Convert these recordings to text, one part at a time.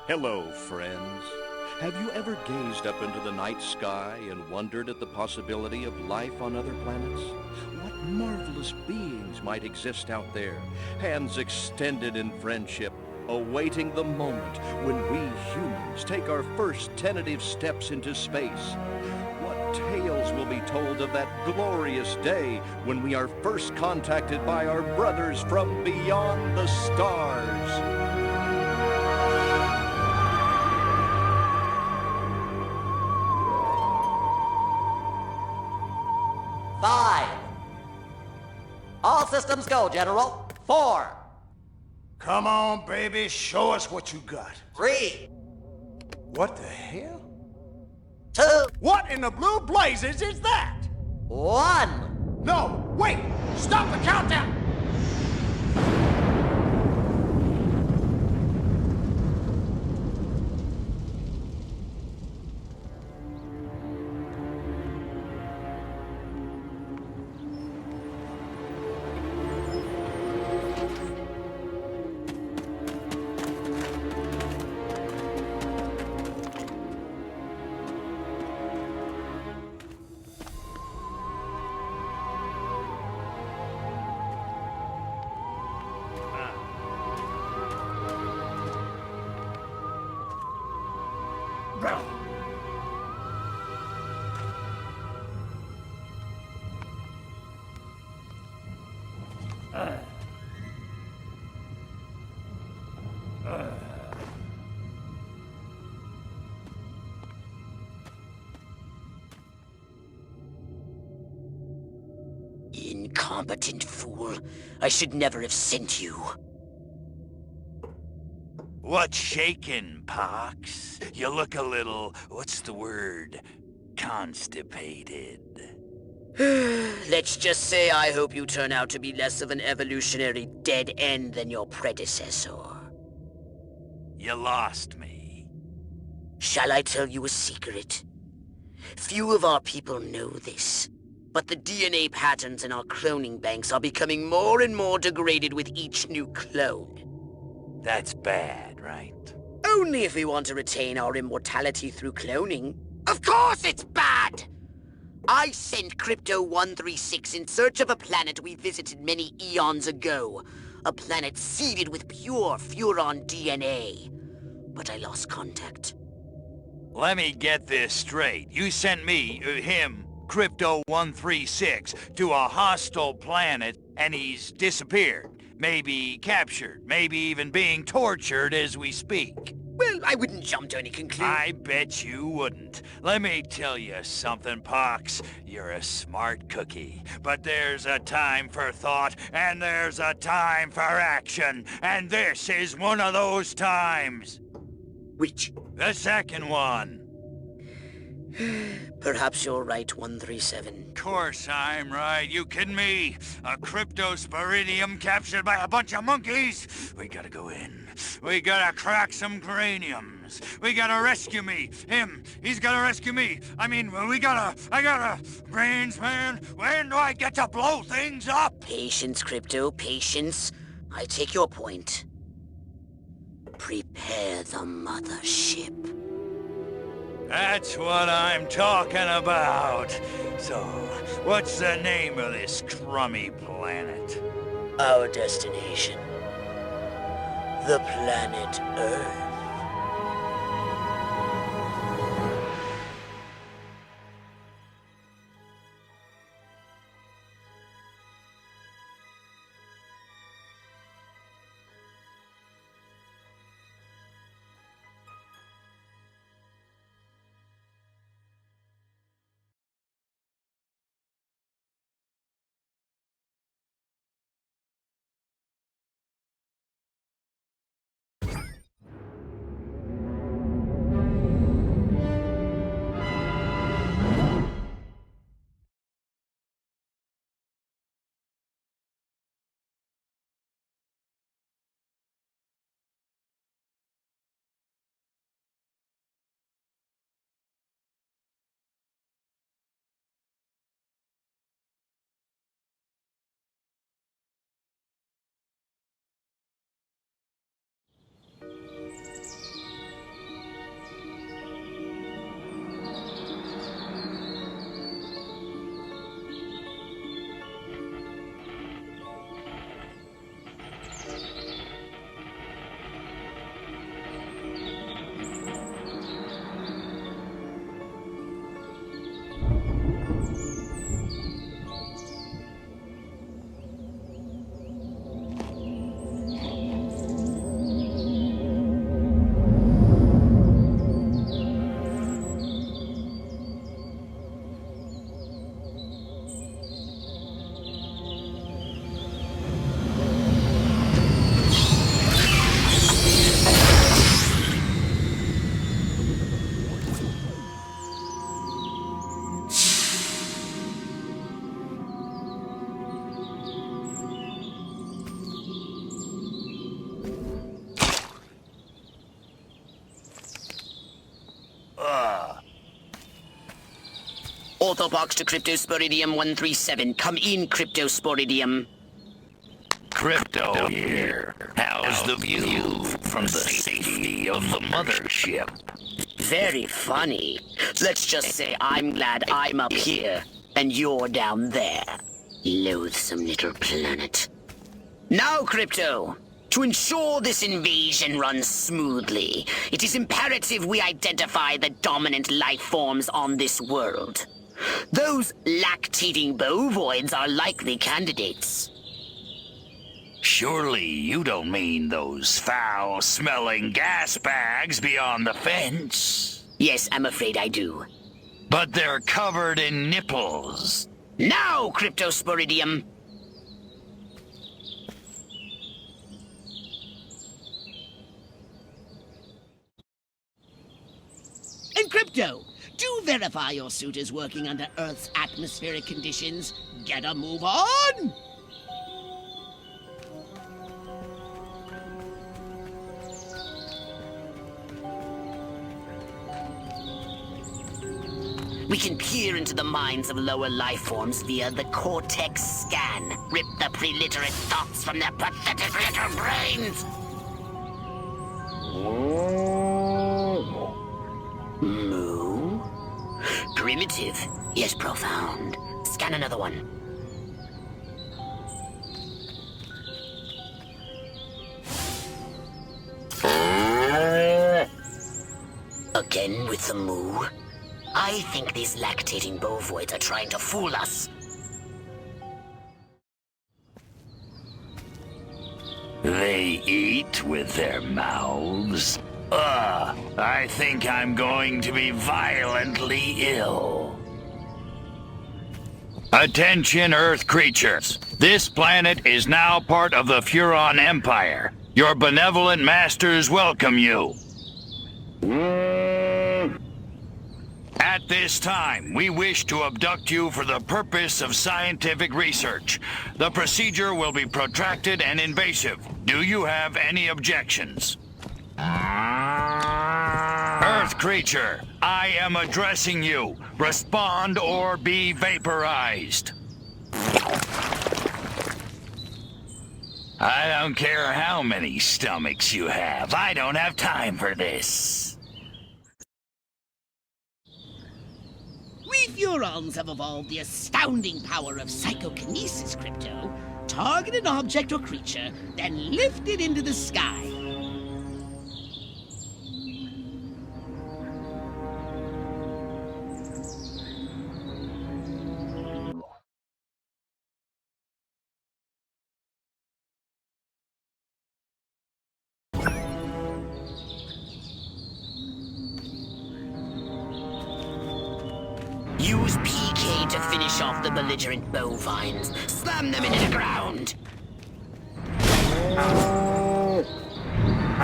Hello, friends. Have you ever gazed up into the night sky and wondered at the possibility of life on other planets? What marvelous beings might exist out there, hands extended in friendship, awaiting the moment when we humans take our first tentative steps into space? What tales will be told of that glorious day when we are first contacted by our brothers from beyond the stars? 5. All systems go, General. 4. Come on, baby, show us what you got. 3. What the hell? 2. What in the blue blazes is that? 1. No, wait! Stop the countdown! Incompetent fool. I should never have sent you. What's shaking, Pox? You look a little, what's the word? Constipated. Let's just say I hope you turn out to be less of an evolutionary dead end than your predecessor. You lost me. Shall I tell you a secret? Few of our people know this, but the DNA patterns in our cloning banks are becoming more and more degraded with each new clone. That's bad, right? Only if we want to retain our immortality through cloning. Of course it's bad! I sent Crypto-136 in search of a planet we visited many eons ago. A planet seeded with pure Furon DNA. But I lost contact. Let me get this straight. You sent me, him, Crypto-136, to a hostile planet, and he's disappeared. Maybe captured, maybe even being tortured as we speak. Well, I wouldn't jump to any conclusion. I bet you wouldn't. Let me tell you something, Pox. You're a smart cookie. But there's a time for thought, and there's a time for action. And this is one of those times. Which? The second one. Perhaps you're right, 137. Course I'm right. You kidding me? A Cryptosporidium captured by a bunch of monkeys? We gotta go in. We gotta crack some craniums. We gotta rescue me. Him, he's gotta rescue me. I gotta... Brains, man, when do I get to blow things up? Patience, Crypto, patience. I take your point. Prepare the mothership. That's what I'm talking about. So, what's the name of this crummy planet? Our destination. The planet Earth. Orthobox to Cryptosporidium 137. Come in, Cryptosporidium. Crypto here. How's the view from the safety of the mothership? Very funny. Let's just say I'm glad I'm up here, and you're down there. Loathsome little planet. Now, Crypto, to ensure this invasion runs smoothly, it is imperative we identify the dominant life forms on this world. Those lactating bovoids are likely candidates. Surely you don't mean those foul-smelling gas bags beyond the fence? Yes, I'm afraid I do. But they're covered in nipples. Now, Cryptosporidium! And Crypto, do verify your suit is working under Earth's atmospheric conditions. Get a move on! We can peer into the minds of lower life forms via the cortex scan. Rip the preliterate thoughts from their pathetic little brains! Moo? Primitive, yet profound. Scan another one. Again with the moo? I think these lactating bovoids are trying to fool us. They eat with their mouths? I think I'm going to be violently ill. Attention, Earth creatures. This planet is now part of the Furon Empire. Your benevolent masters welcome you. At this time, we wish to abduct you for the purpose of scientific research. The procedure will be protracted and invasive. Do you have any objections? Earth creature, I am addressing you. Respond or be vaporized. I don't care how many stomachs you have. I don't have time for this. We Furons have evolved the astounding power of psychokinesis, Crypto. Target an object or creature, then lift it into the sky. Use PK to finish off the belligerent bovines. Slam them into the ground.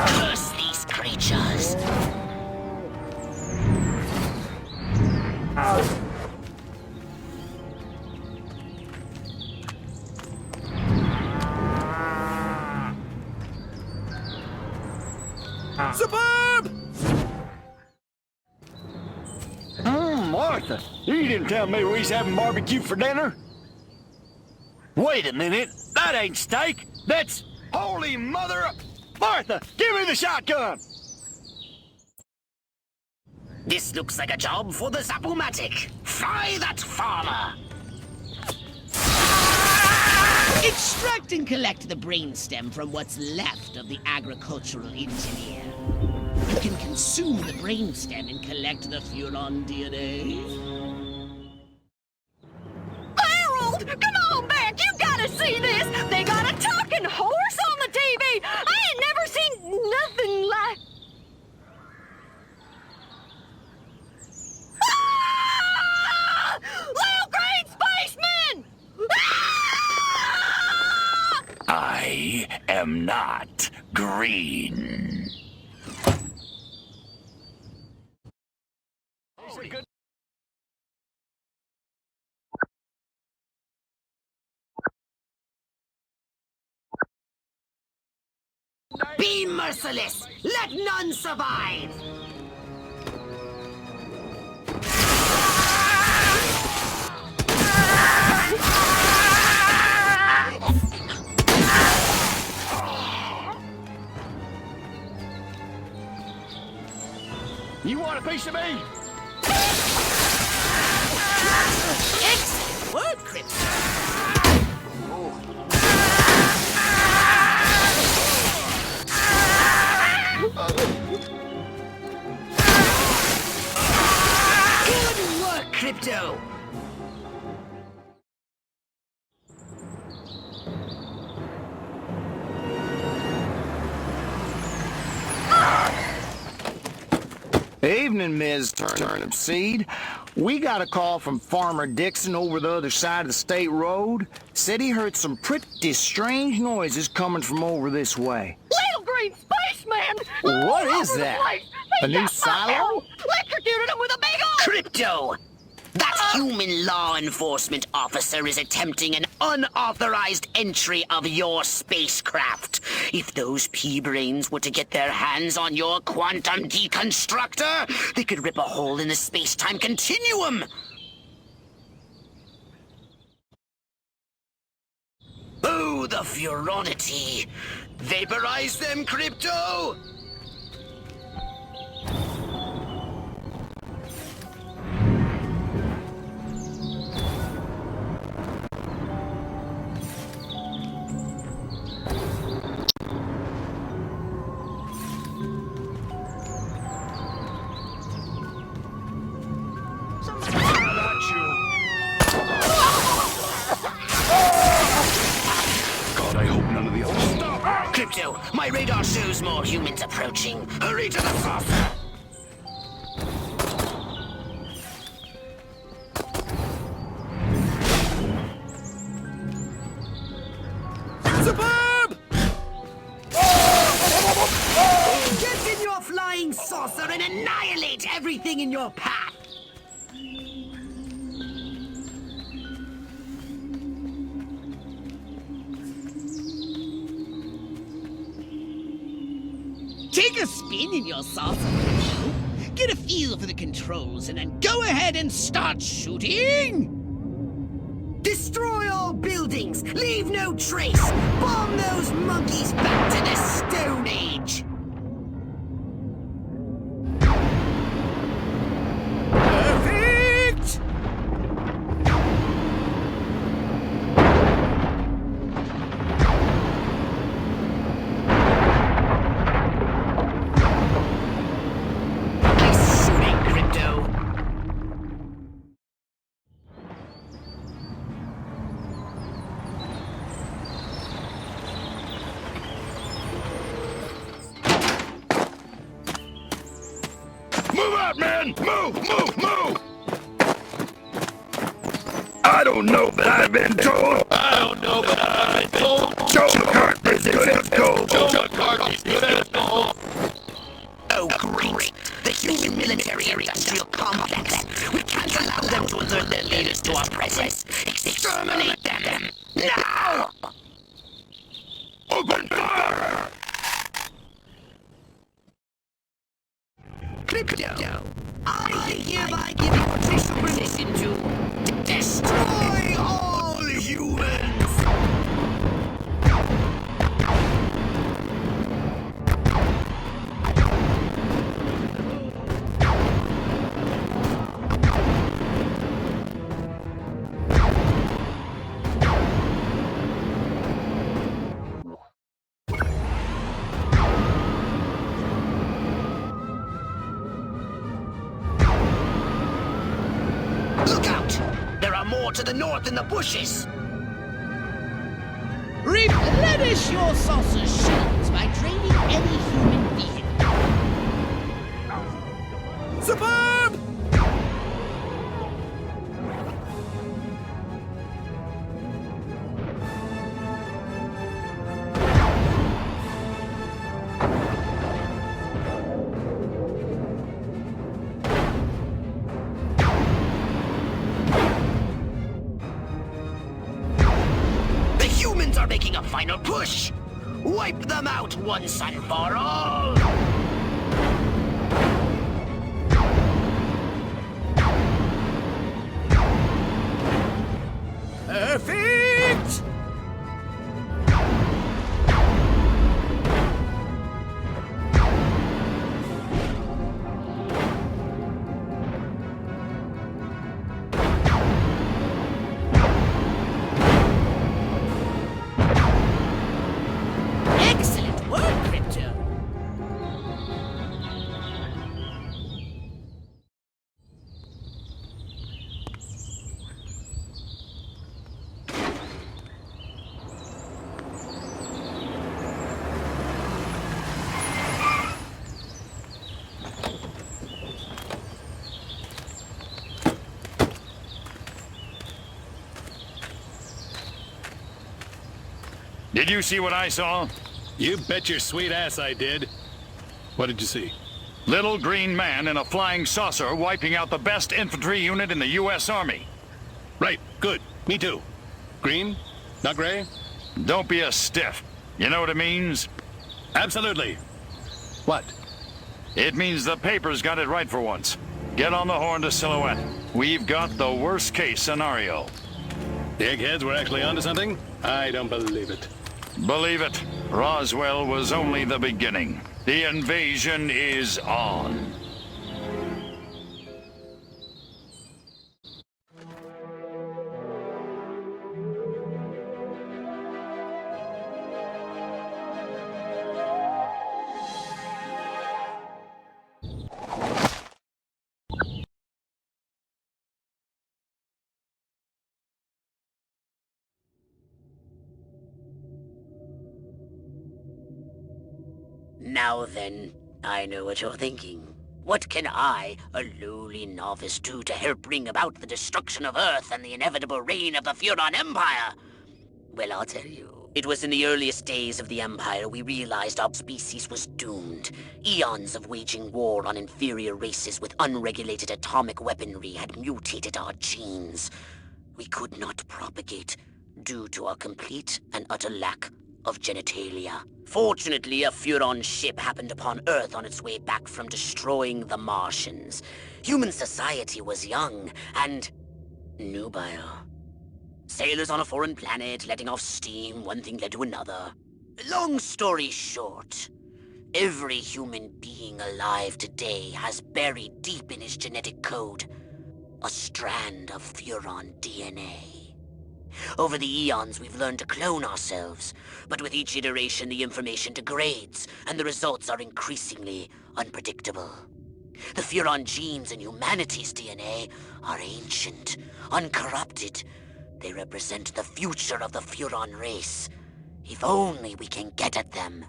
Curse these creatures. Superb! Martha, you didn't tell me we was having barbecue for dinner. Wait a minute, that ain't steak. That's holy mother of... Martha, give me the shotgun! This looks like a job for the Zap-O-Matic. Fry that farmer! Extract and collect the brainstem from what's left of the agricultural engineer. You can consume the brainstem and collect the Furon DNA. Harold, come on back! You gotta see this! They got a talking horse on the TV! I ain't never seen nothing like... Ah! Little green spaceman! Ah! I am not green. Be merciless! Let none survive! You want a piece of me? Excellent work, Crypto. Good work, Crypto. Evening, Ms. Turnip Seed. We got a call from Farmer Dixon over the other side of the state road. Said he heard some pretty strange noises coming from over this way. Little green spaceman! What all is over the that? place. A He new got silo? electrocuted him with a big old... Crypto! That human law enforcement officer is attempting an unauthorized entry of your spacecraft. If those pea-brains were to get their hands on your quantum deconstructor, they could rip a hole in the space-time continuum. Oh, the furonity! Vaporize them, Crypto! God, I hope none of the others stop. Crypto, my radar shows more humans approaching. Hurry to the saucer! Superb! Get in your flying saucer and annihilate everything in your path! Take a spin in your saucer, Crypto. Get a feel for the controls and then go ahead and start shooting! Destroy all buildings! Leave no trace! Bomb those monkeys back to the Stone Age! Perfect! Nice shooting, Crypto! Move out, man! Move, move, move! I don't know, but I've been told. I don't know, but I've been told. Joe McCarthy's good as gold. Joe McCarthy's good as gold. Oh, great. The human military-industrial complex. We can't allow them to alert their leaders to our presence. Exterminate them! Now! Open fire! Crypto, I hereby give you official permission to destroy all humans! Look out! There are more to the north in the bushes! Replenish your saucer's shells by draining any human vehicle. Superb! The humans are making a final push! Wipe them out once and for all! Perfect! Did you see what I saw? You bet your sweet ass I did. What did you see? Little green man in a flying saucer wiping out the best infantry unit in the U.S. Army. Right, good. Me too. Green? Not gray? Don't be a stiff. You know what it means? Absolutely. What? It means the paper's got it right for once. Get on the horn to Silhouette. We've got the worst case scenario. The eggheads were actually onto something? I don't believe it. Believe it, Roswell was only the beginning. The invasion is on. Now then, I know what you're thinking. What can I, a lowly novice, do to help bring about the destruction of Earth and the inevitable reign of the Furon Empire? Well, I'll tell you. It was in the earliest days of the Empire we realized our species was doomed. Eons of waging war on inferior races with unregulated atomic weaponry had mutated our genes. We could not propagate due to our complete and utter lack of genitalia. Fortunately, a Furon ship happened upon Earth on its way back from destroying the Martians. Human society was young and nubile. Sailors on a foreign planet, letting off steam, one thing led to another. Long story short, every human being alive today has buried deep in his genetic code a strand of Furon DNA. Over the eons, we've learned to clone ourselves, but with each iteration, the information degrades, and the results are increasingly unpredictable. The Furon genes in humanity's DNA are ancient, uncorrupted. They represent the future of the Furon race. If only we can get at them.